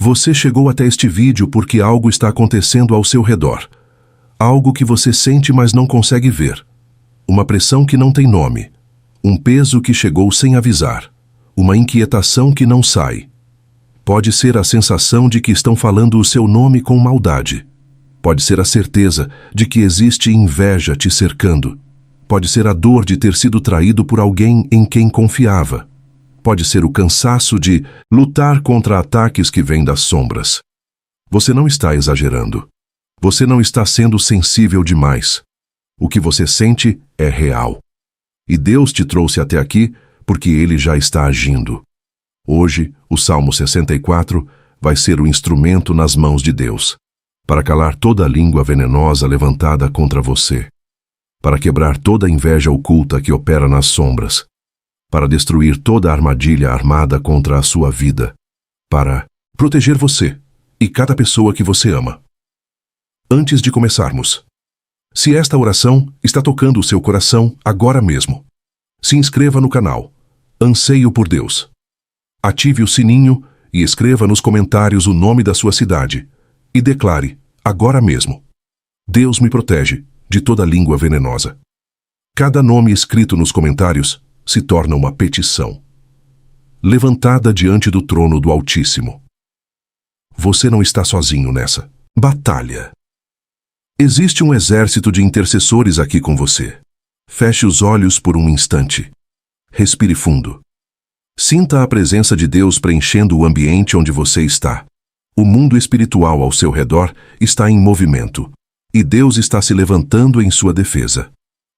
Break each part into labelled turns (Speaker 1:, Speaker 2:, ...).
Speaker 1: Você chegou até este vídeo porque algo está acontecendo ao seu redor. Algo que você sente, mas não consegue ver. Uma pressão que não tem nome. Um peso que chegou sem avisar. Uma inquietação que não sai. Pode ser a sensação de que estão falando o seu nome com maldade. Pode ser a certeza de que existe inveja te cercando. Pode ser a dor de ter sido traído por alguém em quem confiava. Pode ser o cansaço de lutar contra ataques que vêm das sombras. Você não está exagerando. Você não está sendo sensível demais. O que você sente é real. E Deus te trouxe até aqui porque Ele já está agindo. Hoje, o Salmo 64 vai ser o instrumento nas mãos de Deus, para calar toda a língua venenosa levantada contra você, para quebrar toda a inveja oculta que opera nas sombras, para destruir toda a armadilha armada contra a sua vida, para proteger você e cada pessoa que você ama. Antes de começarmos, se esta oração está tocando o seu coração agora mesmo, se inscreva no canal Anseio por Deus. Ative o sininho e escreva nos comentários o nome da sua cidade e declare, agora mesmo: Deus me protege de toda língua venenosa. Cada nome escrito nos comentários se torna uma petição, levantada diante do trono do Altíssimo. Você não está sozinho nessa batalha. Existe um exército de intercessores aqui com você. Feche os olhos por um instante. Respire fundo. Sinta a presença de Deus preenchendo o ambiente onde você está. O mundo espiritual ao seu redor está em movimento, e Deus está se levantando em sua defesa.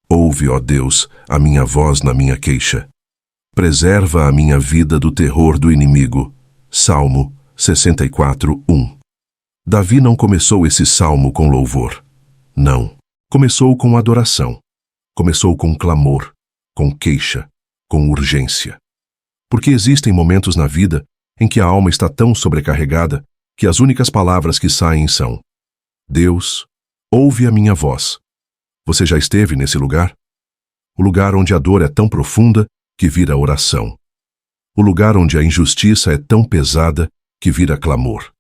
Speaker 1: Ouve, ó Deus, a minha voz na minha queixa. Preserva a minha vida do terror do inimigo. Salmo 64, 1. Davi não começou esse salmo com louvor. Não. Começou com adoração. Começou com clamor, com queixa, com urgência. Porque existem momentos na vida em que a alma está tão sobrecarregada que as únicas palavras que saem são: Deus, ouve a minha voz. Você já esteve nesse lugar? O lugar onde a dor é tão profunda que vira oração. O lugar onde a injustiça é tão pesada que vira clamor.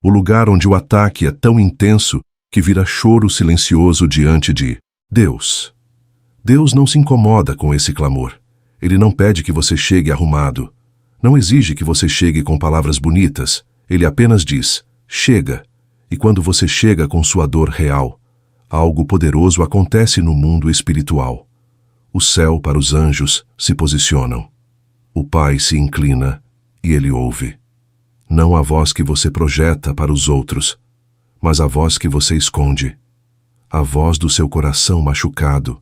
Speaker 1: O lugar onde o ataque é tão intenso que vira choro silencioso diante de Deus. Deus não se incomoda com esse clamor. Ele não pede que você chegue arrumado. Não exige que você chegue com palavras bonitas. Ele apenas diz, chega. E quando você chega com sua dor real, algo poderoso acontece no mundo espiritual. O céu para os anjos se posicionam. O Pai se inclina e Ele ouve. Não a voz que você projeta para os outros, mas a voz que você esconde. A voz do seu coração machucado.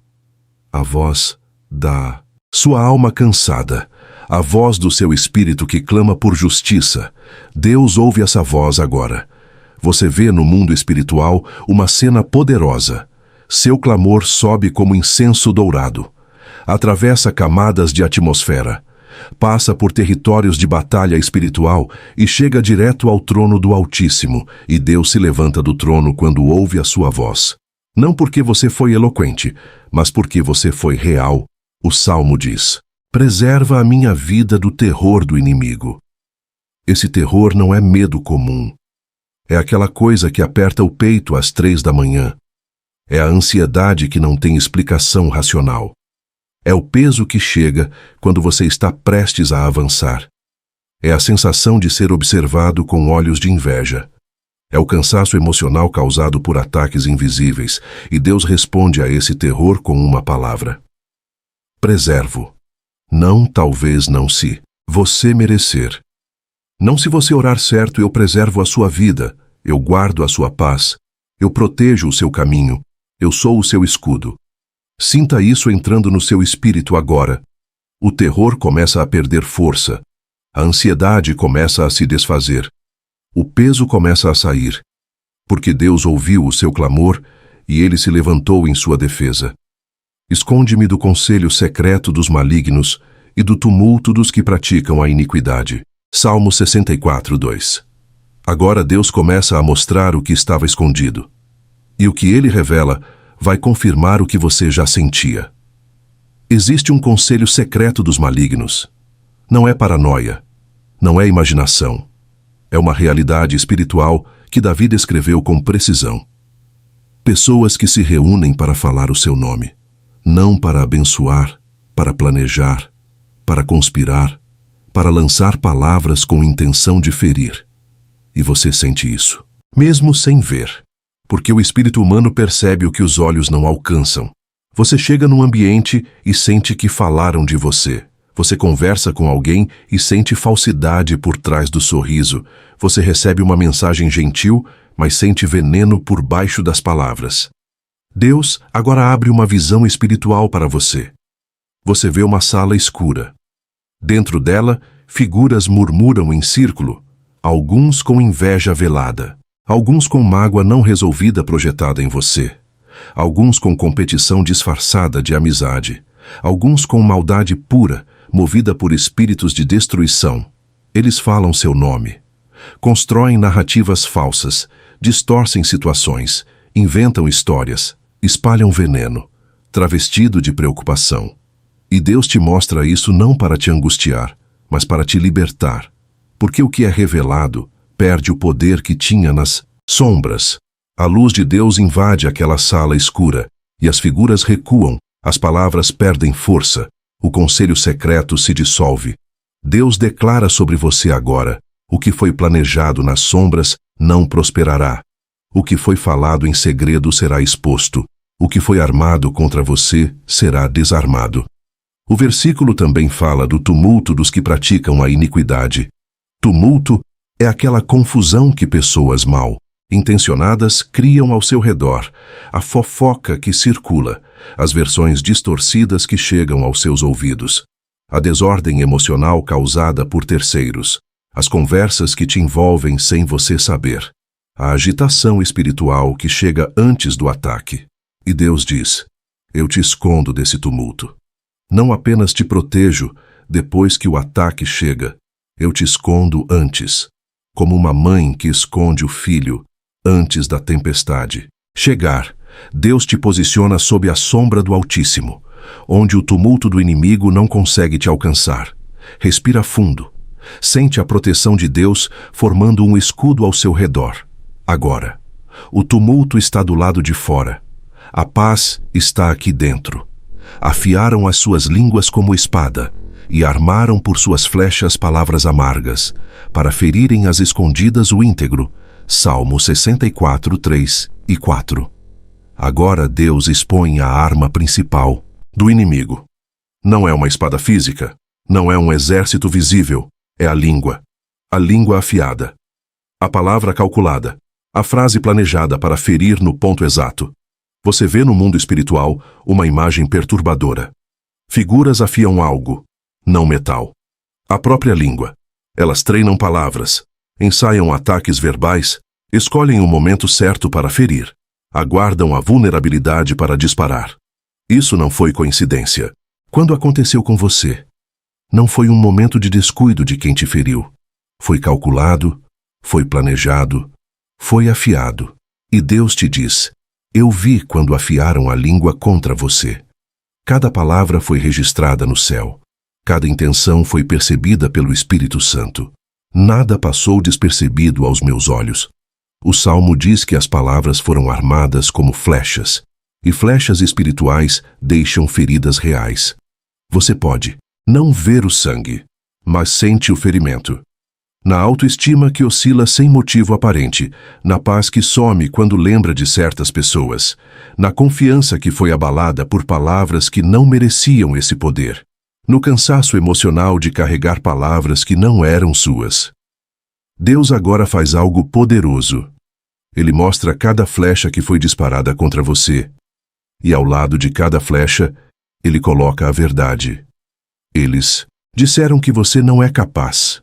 Speaker 1: A voz da sua alma cansada, a voz do seu espírito que clama por justiça. Deus ouve essa voz agora. Você vê no mundo espiritual uma cena poderosa. Seu clamor sobe como incenso dourado. Atravessa camadas de atmosfera. Passa por territórios de batalha espiritual e chega direto ao trono do Altíssimo, e Deus se levanta do trono quando ouve a sua voz. Não porque você foi eloquente, mas porque você foi real. O Salmo diz, preserva a minha vida do terror do inimigo. Esse terror não é medo comum. É aquela coisa que aperta o peito às 3 da manhã. É a ansiedade que não tem explicação racional. É o peso que chega quando você está prestes a avançar. É a sensação de ser observado com olhos de inveja. É o cansaço emocional causado por ataques invisíveis, e Deus responde a esse terror com uma palavra. Preservo. Não, talvez não se você merecer. Não se você orar certo, eu preservo a sua vida, eu guardo a sua paz, eu protejo o seu caminho, eu sou o seu escudo. Sinta isso entrando no seu espírito agora. O terror começa a perder força. A ansiedade começa a se desfazer. O peso começa a sair. Porque Deus ouviu o seu clamor e Ele se levantou em sua defesa. Esconde-me do conselho secreto dos malignos e do tumulto dos que praticam a iniquidade. Salmo 64, 2. Agora Deus começa a mostrar o que estava escondido. E o que Ele revela vai confirmar o que você já sentia. Existe um conselho secreto dos malignos. Não é paranoia. Não é imaginação. É uma realidade espiritual que Davi descreveu com precisão. Pessoas que se reúnem para falar o seu nome, não para abençoar, para planejar, para conspirar, para lançar palavras com intenção de ferir. E você sente isso, mesmo sem ver, porque o espírito humano percebe o que os olhos não alcançam. Você chega num ambiente e sente que falaram de você. Você conversa com alguém e sente falsidade por trás do sorriso. Você recebe uma mensagem gentil, mas sente veneno por baixo das palavras. Deus agora abre uma visão espiritual para você. Você vê uma sala escura. Dentro dela, figuras murmuram em círculo, alguns com inveja velada, alguns com mágoa não resolvida projetada em você, alguns com competição disfarçada de amizade, alguns com maldade pura, movida por espíritos de destruição. Eles falam seu nome, constroem narrativas falsas, distorcem situações, inventam histórias, espalham veneno, travestido de preocupação. E Deus te mostra isso não para te angustiar, mas para te libertar, porque o que é revelado perde o poder que tinha nas sombras. A luz de Deus invade aquela sala escura, e as figuras recuam, as palavras perdem força, o conselho secreto se dissolve. Deus declara sobre você agora: o que foi planejado nas sombras não prosperará. O que foi falado em segredo será exposto. O que foi armado contra você será desarmado. O versículo também fala do tumulto dos que praticam a iniquidade. Tumulto é aquela confusão que pessoas mal intencionadas criam ao seu redor, a fofoca que circula, as versões distorcidas que chegam aos seus ouvidos, a desordem emocional causada por terceiros, as conversas que te envolvem sem você saber, a agitação espiritual que chega antes do ataque. E Deus diz: eu te escondo desse tumulto. Não apenas te protejo depois que o ataque chega, eu te escondo antes, como uma mãe que esconde o filho antes da tempestade chegar. Deus te posiciona sob a sombra do Altíssimo, onde o tumulto do inimigo não consegue te alcançar. Respira fundo. Sente a proteção de Deus formando um escudo ao seu redor. Agora, o tumulto está do lado de fora. A paz está aqui dentro. Afiaram as suas línguas como espada e armaram por suas flechas palavras amargas, para ferirem às escondidas o íntegro. Salmo 64, 3 e 4. Agora Deus expõe a arma principal do inimigo. Não é uma espada física, não é um exército visível, é a língua. A língua afiada. A palavra calculada. A frase planejada para ferir no ponto exato. Você vê no mundo espiritual uma imagem perturbadora. Figuras afiam algo, não metal. A própria língua. Elas treinam palavras, ensaiam ataques verbais, escolhem o momento certo para ferir, aguardam a vulnerabilidade para disparar. Isso não foi coincidência. Quando aconteceu com você, não foi um momento de descuido de quem te feriu. Foi calculado, foi planejado, foi afiado. E Deus te diz: eu vi quando afiaram a língua contra você. Cada palavra foi registrada no céu. Cada intenção foi percebida pelo Espírito Santo. Nada passou despercebido aos meus olhos. O Salmo diz que as palavras foram armadas como flechas, e flechas espirituais deixam feridas reais. Você pode não ver o sangue, mas sente o ferimento. Na autoestima que oscila sem motivo aparente, na paz que some quando lembra de certas pessoas, na confiança que foi abalada por palavras que não mereciam esse poder, no cansaço emocional de carregar palavras que não eram suas. Deus agora faz algo poderoso. Ele mostra cada flecha que foi disparada contra você, e ao lado de cada flecha, ele coloca a verdade. Eles disseram que você não é capaz.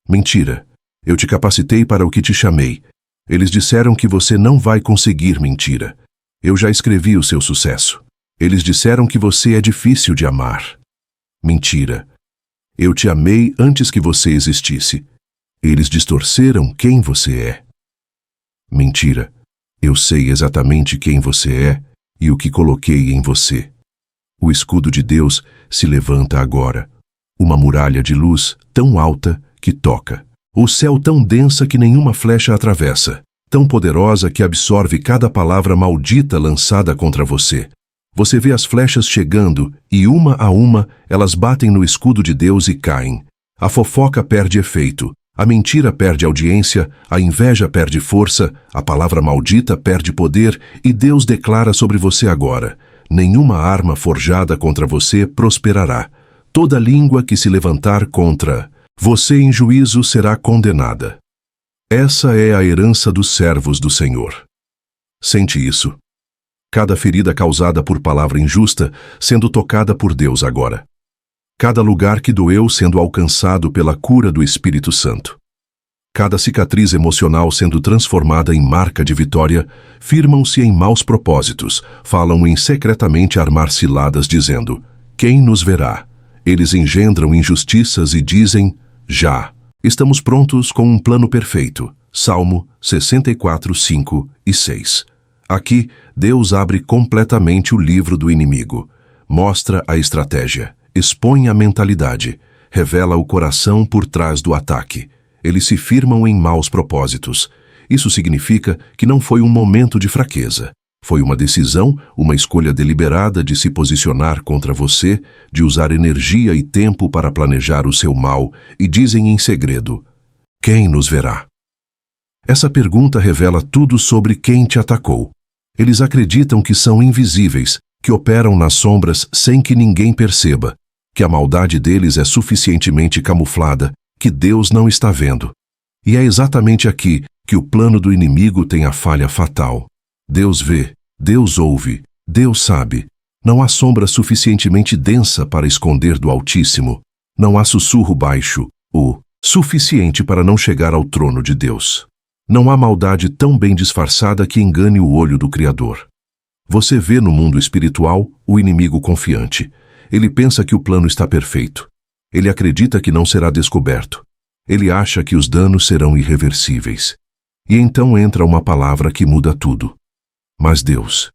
Speaker 1: Mentira. Eu te capacitei para o que te chamei. Eles disseram que você não vai conseguir. Mentira. Eu já escrevi o seu sucesso. Eles disseram que você é difícil de amar. Mentira. Eu te amei antes que você existisse. Eles distorceram quem você é. Mentira. Eu sei exatamente quem você é e o que coloquei em você. O escudo de Deus se levanta agora. Uma muralha de luz tão alta que toca, O céu tão densa que nenhuma flecha atravessa, tão poderosa que absorve cada palavra maldita lançada contra você. Você vê as flechas chegando e, uma a uma, elas batem no escudo de Deus e caem. A fofoca perde efeito, a mentira perde audiência, a inveja perde força, a palavra maldita perde poder e Deus declara sobre você agora: nenhuma arma forjada contra você prosperará. Toda língua que se levantar contra você em juízo será condenada. Essa é a herança dos servos do Senhor. Sente isso. Cada ferida causada por palavra injusta sendo tocada por Deus agora. Cada lugar que doeu sendo alcançado pela cura do Espírito Santo. Cada cicatriz emocional sendo transformada em marca de vitória, firmam-se em maus propósitos, falam em secretamente armar ciladas dizendo: quem nos verá? Eles engendram injustiças e dizem: já. Estamos prontos com um plano perfeito. Salmo 64, 5 e 6. Aqui, Deus abre completamente o livro do inimigo. Mostra a estratégia, expõe a mentalidade, revela o coração por trás do ataque. Eles se firmam em maus propósitos. Isso significa que não foi um momento de fraqueza. Foi uma decisão, uma escolha deliberada de se posicionar contra você, de usar energia e tempo para planejar o seu mal, e dizem em segredo: quem nos verá? Essa pergunta revela tudo sobre quem te atacou. Eles acreditam que são invisíveis, que operam nas sombras sem que ninguém perceba, que a maldade deles é suficientemente camuflada, que Deus não está vendo. E é exatamente aqui que o plano do inimigo tem a falha fatal. Deus vê, Deus ouve, Deus sabe. Não há sombra suficientemente densa para esconder do Altíssimo. Não há sussurro baixo, o suficiente para não chegar ao trono de Deus. Não há maldade tão bem disfarçada que engane o olho do Criador. Você vê no mundo espiritual o inimigo confiante. Ele pensa que o plano está perfeito. Ele acredita que não será descoberto. Ele acha que os danos serão irreversíveis. E então entra uma palavra que muda tudo. Mas Deus.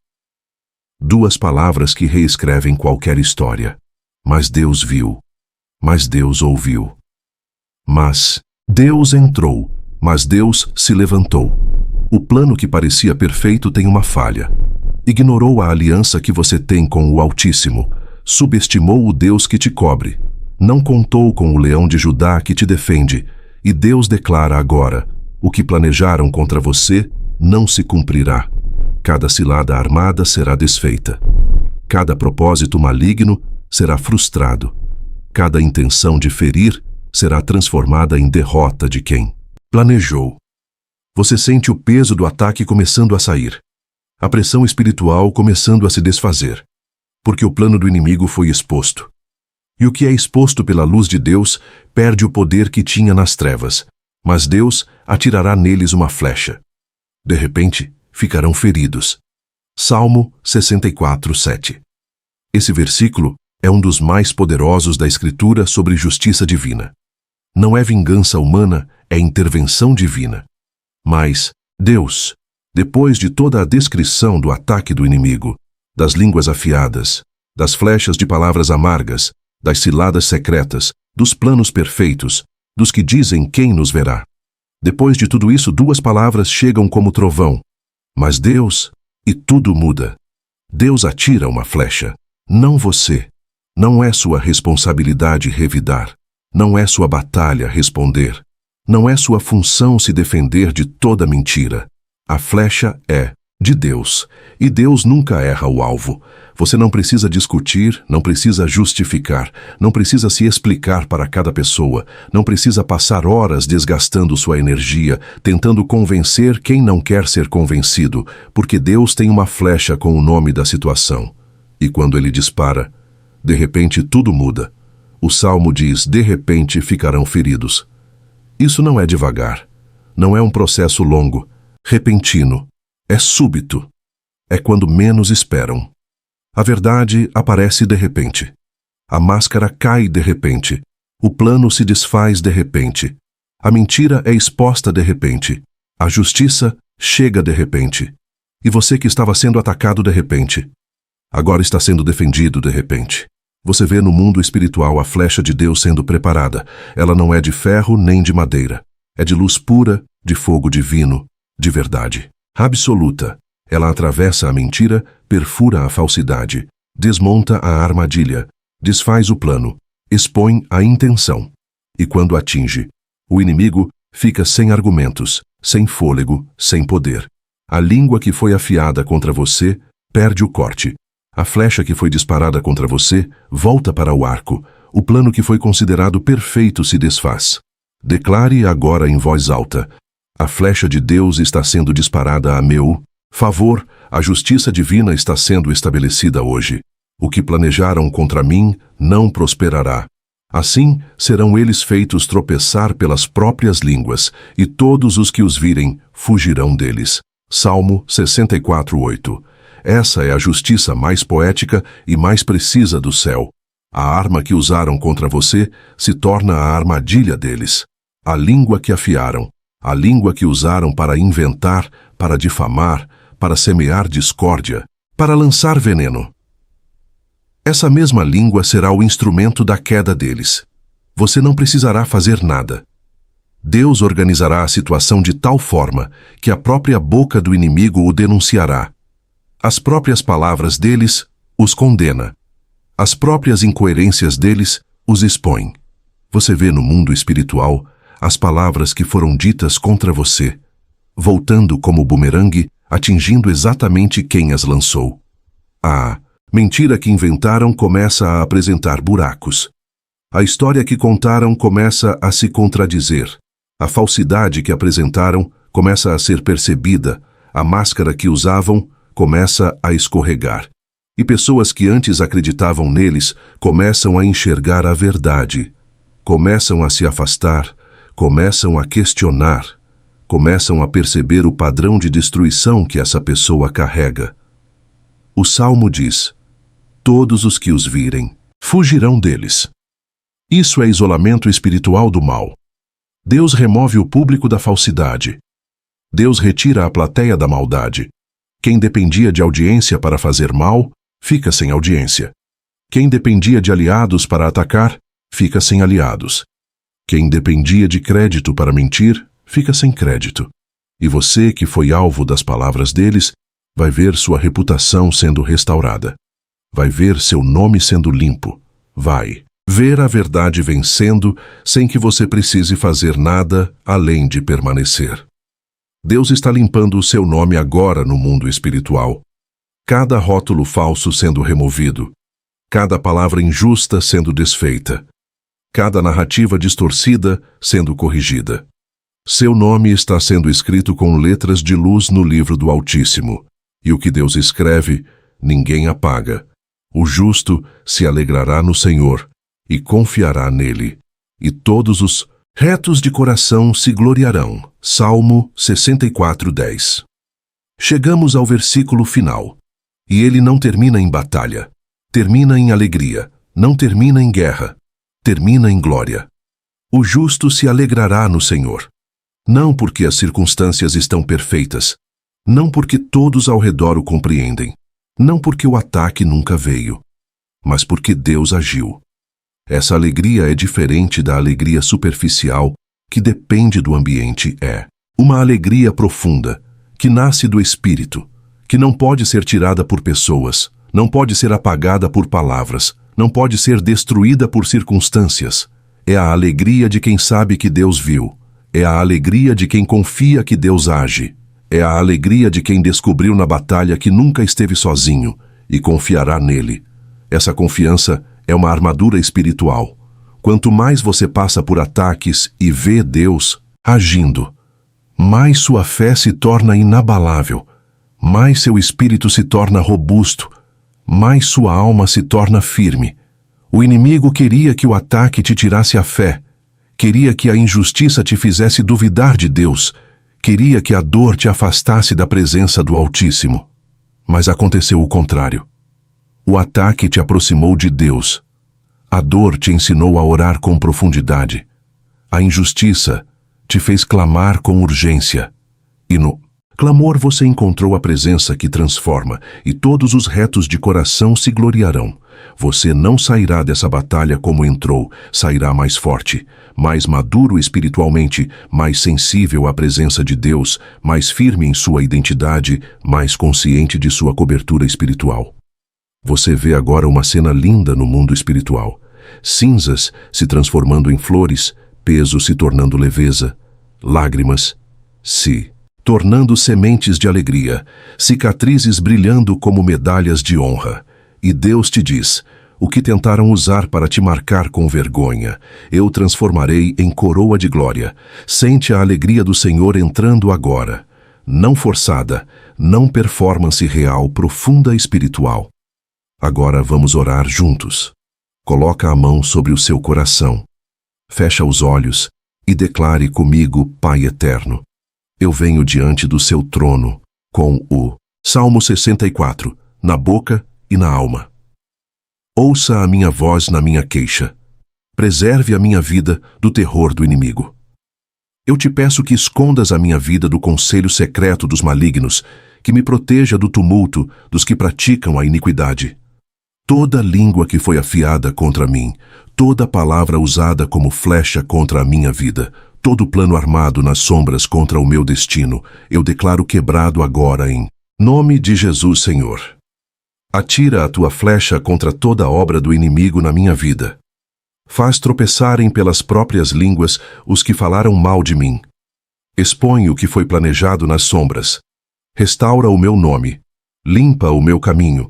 Speaker 1: Duas palavras que reescrevem qualquer história. Mas Deus viu. Mas Deus ouviu. Mas Deus entrou. Mas Deus se levantou. O plano que parecia perfeito tem uma falha. Ignorou a aliança que você tem com o Altíssimo. Subestimou o Deus que te cobre. Não contou com o leão de Judá que te defende. E Deus declara agora: o que planejaram contra você não se cumprirá. Cada cilada armada será desfeita. Cada propósito maligno será frustrado. Cada intenção de ferir será transformada em derrota de quem planejou. Você sente o peso do ataque começando a sair. A pressão espiritual começando a se desfazer. Porque o plano do inimigo foi exposto. E o que é exposto pela luz de Deus perde o poder que tinha nas trevas. Mas Deus atirará neles uma flecha. De repente, ficarão feridos. Salmo 64, 7. Esse versículo é um dos mais poderosos da Escritura sobre justiça divina. Não é vingança humana, é intervenção divina. Mas Deus, depois de toda a descrição do ataque do inimigo, das línguas afiadas, das flechas de palavras amargas, das ciladas secretas, dos planos perfeitos, dos que dizem quem nos verá. Depois de tudo isso, duas palavras chegam como trovão. Mas Deus, e tudo muda. Deus atira uma flecha, não você. Não é sua responsabilidade revidar. Não é sua batalha responder. Não é sua função se defender de toda mentira. A flecha é de Deus, e Deus nunca erra o alvo. Você não precisa discutir, não precisa justificar, não precisa se explicar para cada pessoa, não precisa passar horas desgastando sua energia, tentando convencer quem não quer ser convencido, porque Deus tem uma flecha com o nome da situação. E quando ele dispara, de repente tudo muda. O Salmo diz: de repente ficarão feridos. Isso não é devagar, não é um processo longo, repentino, é súbito, é quando menos esperam. A verdade aparece de repente. A máscara cai de repente. O plano se desfaz de repente. A mentira é exposta de repente. A justiça chega de repente. E você que estava sendo atacado de repente, agora está sendo defendido de repente. Você vê no mundo espiritual a flecha de Deus sendo preparada. Ela não é de ferro nem de madeira. É de luz pura, de fogo divino, de verdade absoluta. Ela atravessa a mentira, perfura a falsidade, desmonta a armadilha, desfaz o plano, expõe a intenção. E quando atinge, o inimigo fica sem argumentos, sem fôlego, sem poder. A língua que foi afiada contra você perde o corte. A flecha que foi disparada contra você volta para o arco. O plano que foi considerado perfeito se desfaz. Declare agora em voz alta: a flecha de Deus está sendo disparada a meu favor, a justiça divina está sendo estabelecida hoje. O que planejaram contra mim não prosperará. Assim serão eles feitos tropeçar pelas próprias línguas, e todos os que os virem fugirão deles. Salmo 64:8. Essa é a justiça mais poética e mais precisa do céu. A arma que usaram contra você se torna a armadilha deles. A língua que afiaram, a língua que usaram para inventar, para difamar, para semear discórdia, para lançar veneno. Essa mesma língua será o instrumento da queda deles. Você não precisará fazer nada. Deus organizará a situação de tal forma que a própria boca do inimigo o denunciará. As próprias palavras deles os condena. As próprias incoerências deles os expõem. Você vê no mundo espiritual as palavras que foram ditas contra você, voltando como bumerangue, atingindo exatamente quem as lançou. A mentira que inventaram começa a apresentar buracos. A história que contaram começa a se contradizer. A falsidade que apresentaram começa a ser percebida. A máscara que usavam começa a escorregar. E pessoas que antes acreditavam neles começam a enxergar a verdade. Começam a se afastar, começam a questionar, começam a perceber o padrão de destruição que essa pessoa carrega. O Salmo diz: todos os que os virem fugirão deles. Isso é isolamento espiritual do mal. Deus remove o público da falsidade. Deus retira a plateia da maldade. Quem dependia de audiência para fazer mal, fica sem audiência. Quem dependia de aliados para atacar, fica sem aliados. Quem dependia de crédito para mentir, fica sem crédito. E você, que foi alvo das palavras deles, vai ver sua reputação sendo restaurada. Vai ver seu nome sendo limpo. Vai ver a verdade vencendo sem que você precise fazer nada além de permanecer. Deus está limpando o seu nome agora no mundo espiritual. Cada rótulo falso sendo removido. Cada palavra injusta sendo desfeita. Cada narrativa distorcida sendo corrigida. Seu nome está sendo escrito com letras de luz no livro do Altíssimo. E o que Deus escreve, ninguém apaga. O justo se alegrará no Senhor e confiará nele. E todos os retos de coração se gloriarão. Salmo 64:10. Chegamos ao versículo final. E ele não termina em batalha. Termina em alegria. Não termina em guerra. Termina em glória. O justo se alegrará no Senhor. Não porque as circunstâncias estão perfeitas. Não porque todos ao redor o compreendem. Não porque o ataque nunca veio. Mas porque Deus agiu. Essa alegria é diferente da alegria superficial, que depende do ambiente. É uma alegria profunda, que nasce do Espírito, que não pode ser tirada por pessoas, não pode ser apagada por palavras, não pode ser destruída por circunstâncias. É a alegria de quem sabe que Deus viu. É a alegria de quem confia que Deus age. É a alegria de quem descobriu na batalha que nunca esteve sozinho e confiará nele. Essa confiança é uma armadura espiritual. Quanto mais você passa por ataques e vê Deus agindo, mais sua fé se torna inabalável, mais seu espírito se torna robusto, mais sua alma se torna firme. O inimigo queria que o ataque te tirasse a fé, queria que a injustiça te fizesse duvidar de Deus, queria que a dor te afastasse da presença do Altíssimo. Mas aconteceu o contrário. O ataque te aproximou de Deus. A dor te ensinou a orar com profundidade. A injustiça te fez clamar com urgência. E no clamor você encontrou a presença que transforma, e todos os retos de coração se gloriarão. Você não sairá dessa batalha como entrou, sairá mais forte, mais maduro espiritualmente, mais sensível à presença de Deus, mais firme em sua identidade, mais consciente de sua cobertura espiritual. Você vê agora uma cena linda no mundo espiritual. Cinzas se transformando em flores, peso se tornando leveza, lágrimas se tornando sementes de alegria, cicatrizes brilhando como medalhas de honra. E Deus te diz: o que tentaram usar para te marcar com vergonha, eu transformarei em coroa de glória. Sente a alegria do Senhor entrando agora. Não forçada, não performance real, profunda espiritual. Agora vamos orar juntos. Coloca a mão sobre o seu coração. Fecha os olhos e declare comigo: Pai eterno, eu venho diante do seu trono com o Salmo 64 na boca e na alma. Ouça a minha voz na minha queixa. Preserve a minha vida do terror do inimigo. Eu te peço que escondas a minha vida do conselho secreto dos malignos, que me proteja do tumulto dos que praticam a iniquidade. Toda língua que foi afiada contra mim, toda palavra usada como flecha contra a minha vida, todo plano armado nas sombras contra o meu destino, eu declaro quebrado agora em nome de Jesus, Senhor. Atira a tua flecha contra toda obra do inimigo na minha vida. Faz tropeçarem pelas próprias línguas os que falaram mal de mim. Expõe o que foi planejado nas sombras. Restaura o meu nome. Limpa o meu caminho.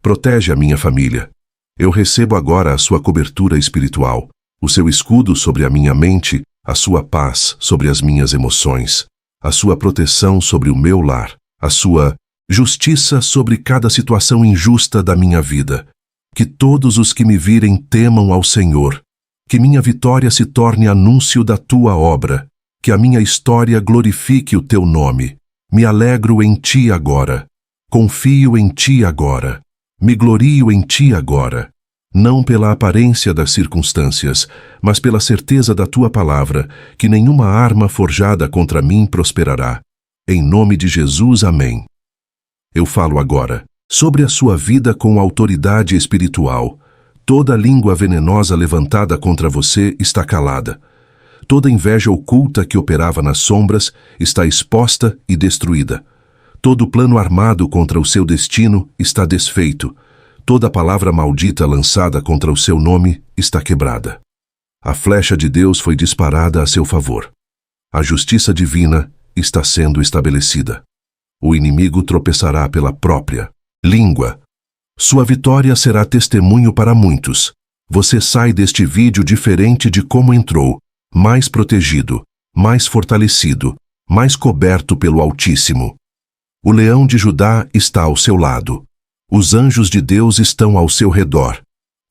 Speaker 1: Protege a minha família. Eu recebo agora a sua cobertura espiritual, o seu escudo sobre a minha mente, a sua paz sobre as minhas emoções, a sua proteção sobre o meu lar, a sua justiça sobre cada situação injusta da minha vida. Que todos os que me virem temam ao Senhor, que minha vitória se torne anúncio da tua obra, que a minha história glorifique o teu nome. Me alegro em ti agora, confio em ti agora, me glorio em ti agora. Não pela aparência das circunstâncias, mas pela certeza da tua palavra, que nenhuma arma forjada contra mim prosperará. Em nome de Jesus, amém. Eu falo agora sobre a sua vida com autoridade espiritual. Toda língua venenosa levantada contra você está calada. Toda inveja oculta que operava nas sombras está exposta e destruída. Todo plano armado contra o seu destino está desfeito. Toda palavra maldita lançada contra o seu nome está quebrada. A flecha de Deus foi disparada a seu favor. A justiça divina está sendo estabelecida. O inimigo tropeçará pela própria língua. Sua vitória será testemunho para muitos. Você sai deste vídeo diferente de como entrou, mais protegido, mais fortalecido, mais coberto pelo Altíssimo. O leão de Judá está ao seu lado. Os anjos de Deus estão ao seu redor.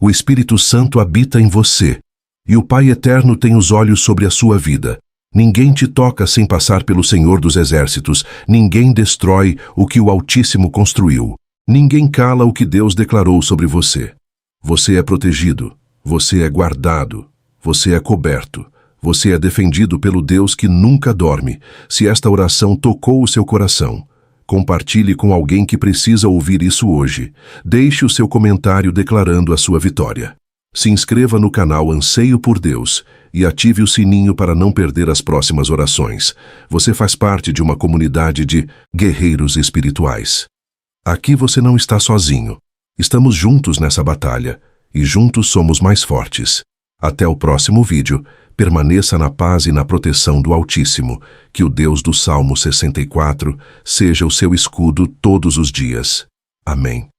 Speaker 1: O Espírito Santo habita em você. E o Pai Eterno tem os olhos sobre a sua vida. Ninguém te toca sem passar pelo Senhor dos Exércitos. Ninguém destrói o que o Altíssimo construiu. Ninguém cala o que Deus declarou sobre você. Você é protegido. Você é guardado. Você é coberto. Você é defendido pelo Deus que nunca dorme. Se esta oração tocou o seu coração, compartilhe com alguém que precisa ouvir isso hoje. Deixe o seu comentário declarando a sua vitória. Se inscreva no canal Anseio por Deus e ative o sininho para não perder as próximas orações. Você faz parte de uma comunidade de guerreiros espirituais. Aqui você não está sozinho. Estamos juntos nessa batalha e juntos somos mais fortes. Até o próximo vídeo. Permaneça na paz e na proteção do Altíssimo. Que o Deus do Salmo 64 seja o seu escudo todos os dias. Amém.